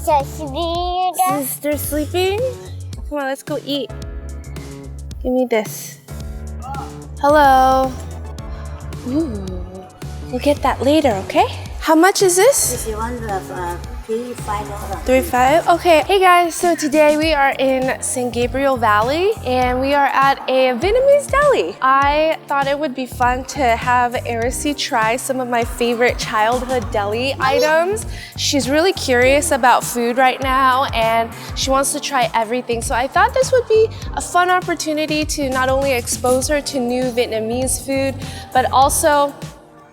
Sister sleeping? Come on, let's go eat. Give me this. Hello. Ooh. We'll get that later, okay? How much is this? If you want the $3-5. $3-5? Okay. Hey guys, so today we are in San Gabriel Valley and we are at a Vietnamese deli. I thought it would be fun to have Arisi try some of my favorite childhood deli items. She's really curious about food right now and she wants to try everything. So I thought this would be a fun opportunity to not only expose her to new Vietnamese food, but also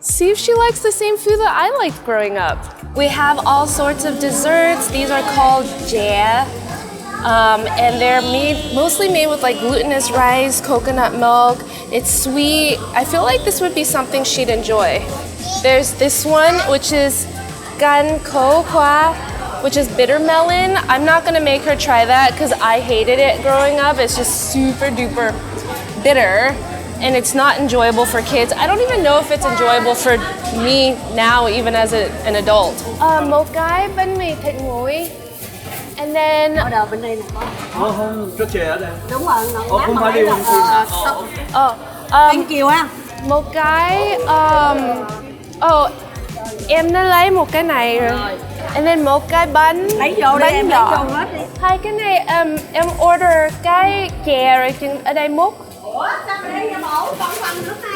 see if she likes the same food that I liked growing up. We have all sorts of desserts. These are called jia, and they're mostly made with like glutinous rice, coconut milk. It's sweet. I feel like this would be something she'd enjoy. There's this one, which is gan ko hua, which is bitter melon. I'm not gonna make her try that because I hated it growing up. It's just super duper bitter. And it's not enjoyable for kids. I don't even know if it's enjoyable for me now, even as an adult. Một cái bánh mì thịt nguội. And then... Ở đâu bên đây nè con? Không, cho trẻ ở đây. Đúng rồi, không phải đi không Thank you á. Một cái... em đã lấy một cái này rồi. And then một cái bánh... Lấy vô đi, em lấy nhỏ. vô hết đi. Hai cái này em order cái chè rồi ở đây múc. Ủa, sao đây em ổn? Còn phần nữa mà.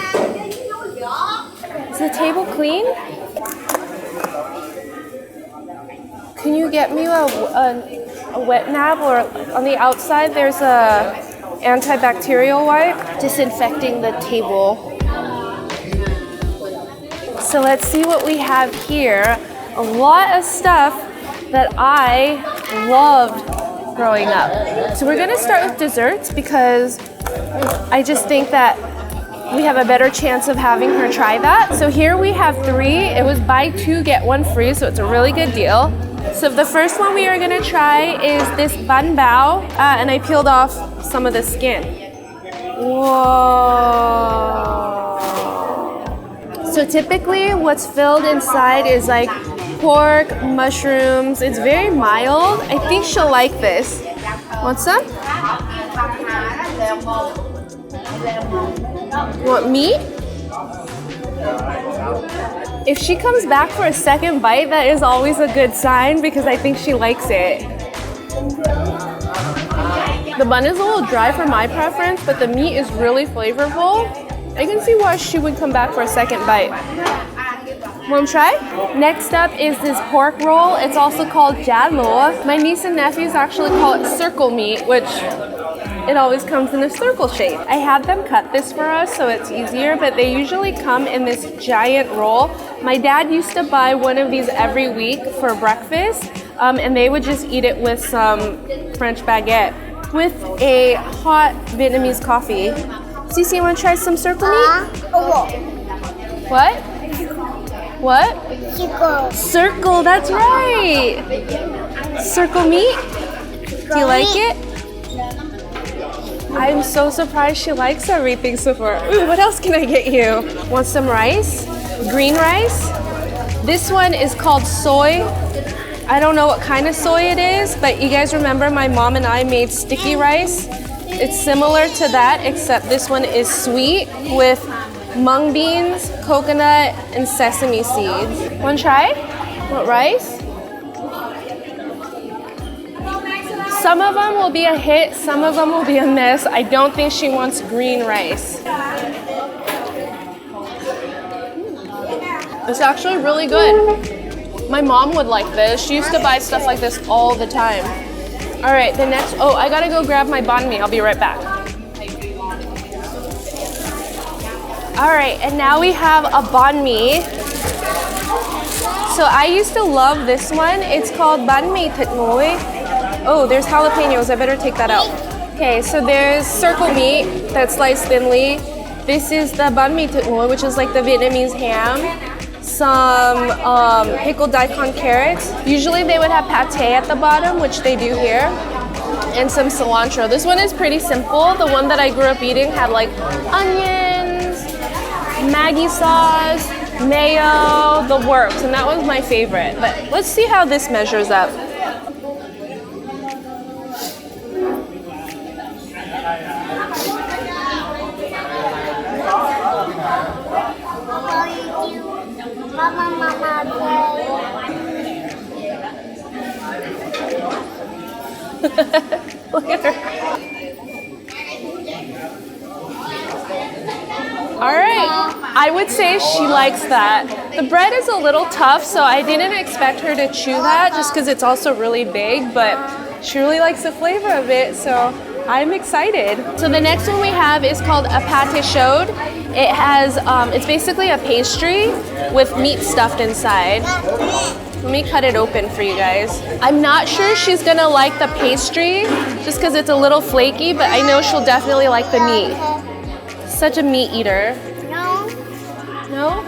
Is the table clean? Can you get me a wet nap, or on the outside there's a antibacterial wipe disinfecting the table. So let's see what we have here. A lot of stuff that I loved growing up. So we're gonna start with desserts because I just think that we have a better chance of having her try that. So here we have 3. It was buy 2, get 1 free, so it's a really good deal. So the first one we are gonna try is this bun bao, and I peeled off some of the skin. Whoa. So typically what's filled inside is like pork, mushrooms. It's very mild. I think she'll like this. Want some? Want meat? If she comes back for a second bite, that is always a good sign because I think she likes it. The bun is a little dry for my preference, but the meat is really flavorful. I can see why she would come back for a second bite. Want to try? Next up is this pork roll. It's also called gia lo. My niece and nephews actually call it circle meat, which it always comes in a circle shape. I had them cut this for us so it's easier, but they usually come in this giant roll. My dad used to buy one of these every week for breakfast, and they would just eat it with some French baguette with a hot Vietnamese coffee. Sisi, you want to try some circle meat? What? What? Circle. Circle, that's right. Circle meat? Do you like it? I'm so surprised she likes everything so far. Ooh, what else can I get you? Want some rice? Green rice? This one is called soy. I don't know what kind of soy it is, but you guys remember my mom and I made sticky rice? It's similar to that, except this one is sweet with mung beans, coconut, and sesame seeds. Want to try? What rice? Some of them will be a hit, some of them will be a miss. I don't think she wants green rice. It's actually really good. My mom would like this. She used to buy stuff like this all the time. All right, the next, I gotta go grab my banh mi. I'll be right back. All right, and now we have a banh mi. So I used to love this one. It's called banh mi thịt nguội. Oh, there's jalapenos. I better take that out. Okay, so there's circle meat that's sliced thinly. This is the banh mi thịt nguội, which is like the Vietnamese ham. Some pickled daikon carrots. Usually they would have pate at the bottom, which they do here, and some cilantro. This one is pretty simple. The one that I grew up eating had like onions, Maggi sauce, mayo, the works, and that was my favorite. But let's see how this measures up. Look at her. All right, I would say she likes that. The bread is a little tough, so I didn't expect her to chew that just because it's also really big, but she really likes the flavor of it, so I'm excited. So the next one we have is called a pâté chaud. It has, it's basically a pastry with meat stuffed inside. Let me cut it open for you guys. I'm not sure she's gonna like the pastry just because it's a little flaky, but I know she'll definitely like the meat. Such a meat eater. No. No?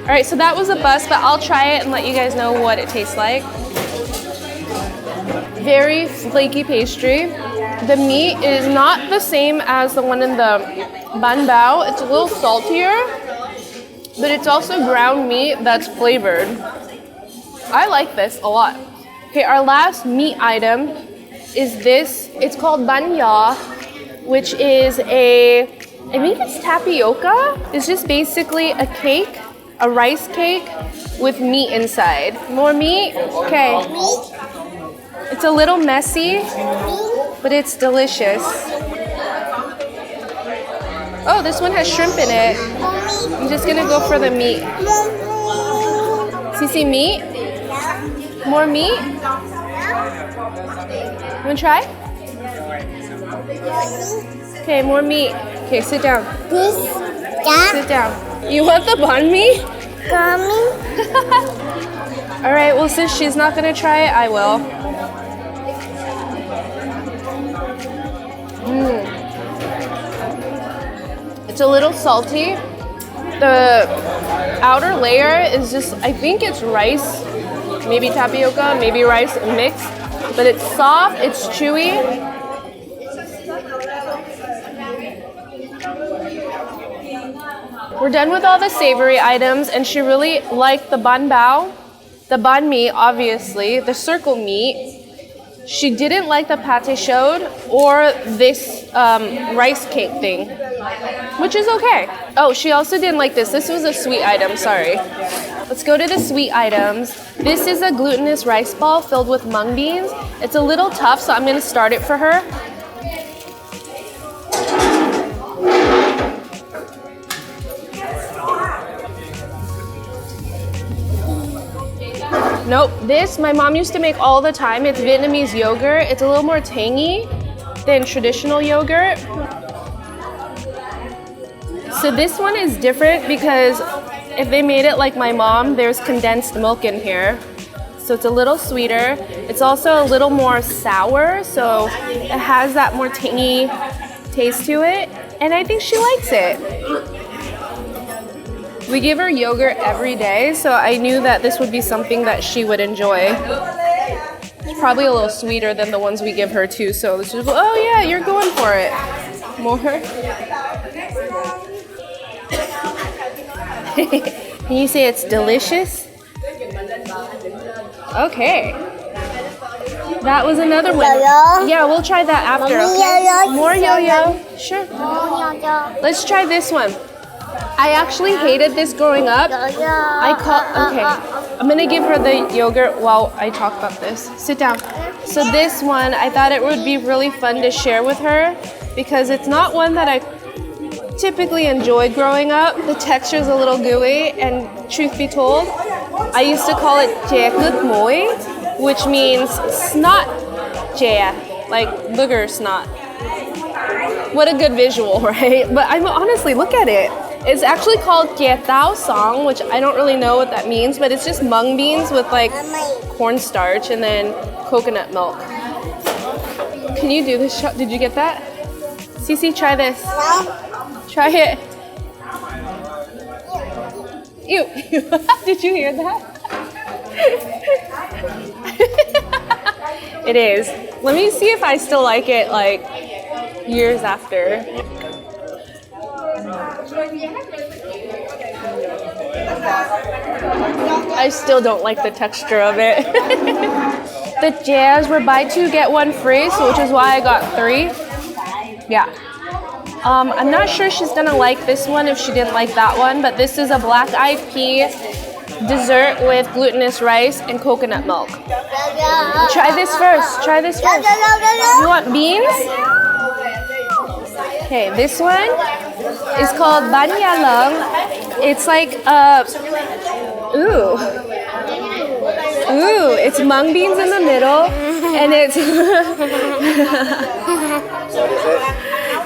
All right, so that was a bust, but I'll try it and let you guys know what it tastes like. Very flaky pastry. The meat is not the same as the one in the bun bao. It's a little saltier, but it's also ground meat that's flavored. I like this a lot. Okay, our last meat item is this. It's called bánh giò, which is I think it's tapioca. It's just basically a cake, a rice cake with meat inside. More meat? Okay. It's a little messy, but it's delicious. Oh, this one has shrimp in it. I'm just gonna go for the meat. Sisi, meat? More meat? You wanna try? Okay, more meat. Okay, sit down. Sit down. You want the banh mi? All right, well, since she's not gonna try it, I will. It's a little salty. The outer layer is just, I think it's rice, maybe tapioca, maybe rice mixed, but it's soft, it's chewy. We're done with all the savory items, and she really liked the bánh bao, the banh mi, obviously, the circle meat. She didn't like the pâté chaud or this rice cake thing, which is okay. Oh, she also didn't like this. This was a sweet item, sorry. Let's go to the sweet items. This is a glutinous rice ball filled with mung beans. It's a little tough, so I'm gonna start it for her. Nope, this my mom used to make all the time. It's Vietnamese yogurt. It's a little more tangy than traditional yogurt. So this one is different because if they made it like my mom, there's condensed milk in here. So it's a little sweeter. It's also a little more sour, so it has that more tangy taste to it. And I think she likes it. We give her yogurt every day, so I knew that this would be something that she would enjoy. It's probably a little sweeter than the ones we give her too, so she's like, oh yeah, you're going for it. More. Can you say it's delicious? Okay. That was another one. Yo-yo? Yeah, we'll try that after. Okay? More yo-yo. Sure. Let's try this one. I actually hated this growing up. Okay, I'm gonna give her the yogurt while I talk about this. Sit down. So this one, I thought it would be really fun to share with her because it's not one that I typically enjoyed growing up. The texture is a little gooey, and truth be told, I used to call it chè cước mối, which means snot chè, like booger snot. What a good visual, right? But I'm honestly, look at it. It's actually called Kie Tao Song, which I don't really know what that means, but it's just mung beans with like cornstarch and then coconut milk. Can you do this shot? Did you get that? Sisi, try this. Try it. Ew. Did you hear that? It is. Let me see if I still like it like years after. I still don't like the texture of it. The jazz were buy two get one free, so which is why I got 3. Yeah. I'm not sure she's gonna like this one if she didn't like that one, but this is a black eyed pea dessert with glutinous rice and coconut milk. Try this first. Try this first. You want beans? Okay, this one is called Ban Ya Leng. It's like it's mung beans in the middle, and it's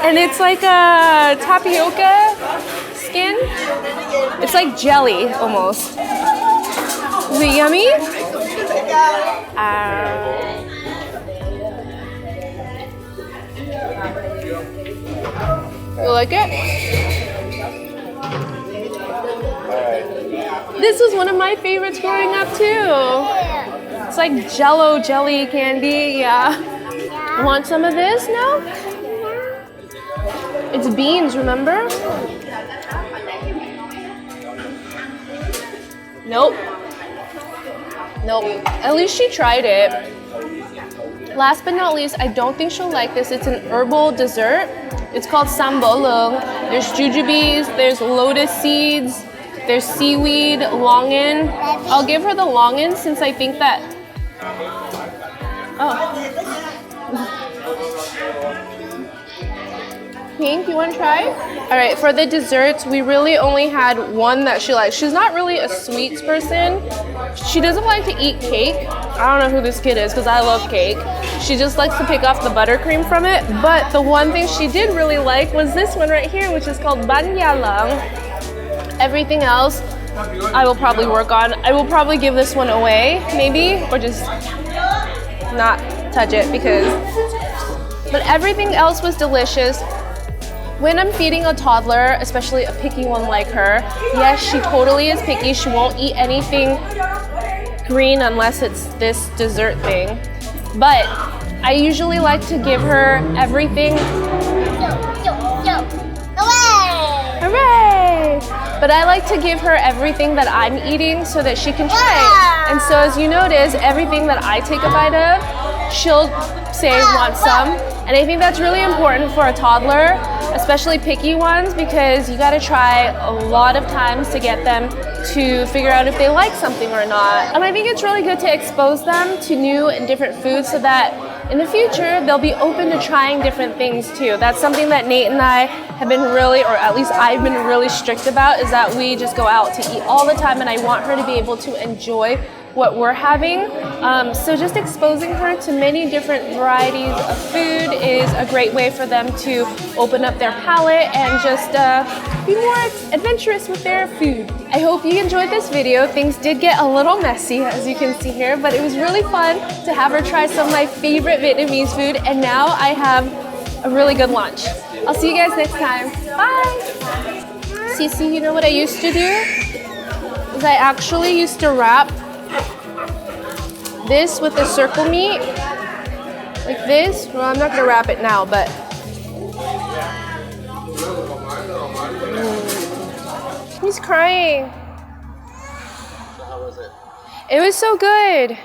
and it's like a tapioca skin. It's like jelly almost. Is it yummy? You like it? This was one of my favorites growing up too. It's like Jello jelly candy. Yeah. Want some of this now? It's beans, remember? Nope. Nope. At least she tried it. Last but not least, I don't think she'll like this. It's an herbal dessert. It's called sambolung. There's jujubes, there's lotus seeds, there's seaweed, longan. I'll give her the longan since I think that... Oh. Pink, you want to try? All right, for the desserts, we really only had one that she likes. She's not really a sweets person. She doesn't like to eat cake. I don't know who this kid is because I love cake. She just likes to pick off the buttercream from it. But the one thing she did really like was this one right here, which is called Ban Ya Leng. Everything else, I will probably work on. I will probably give this one away, maybe, or just not touch it because... But everything else was delicious. When I'm feeding a toddler, especially a picky one like her, yes, she totally is picky. She won't eat anything green unless it's this dessert thing. But I usually like to give her everything. Hooray! But I like to give her everything that I'm eating so that she can try it. And so as you notice, everything that I take a bite of, she'll say want some. And I think that's really important for a toddler, especially picky ones, because you gotta try a lot of times to get them to figure out if they like something or not. And I think it's really good to expose them to new and different foods so that in the future, they'll be open to trying different things too. That's something that Nate and I have been really, or at least I've been really strict about, is that we just go out to eat all the time, and I want her to be able to enjoy what we're having. So just exposing her to many different varieties of food is a great way for them to open up their palate and just be more adventurous with their food. I hope you enjoyed this video. Things did get a little messy, as you can see here, but it was really fun to have her try some of my favorite Vietnamese food, and now I have a really good lunch. I'll see you guys next time. Bye! Sisi, you know what I used to do? Is I actually used to wrap this with the circle meat, like this. Well, I'm not gonna wrap it now, but he's crying. So how was it? It was so good.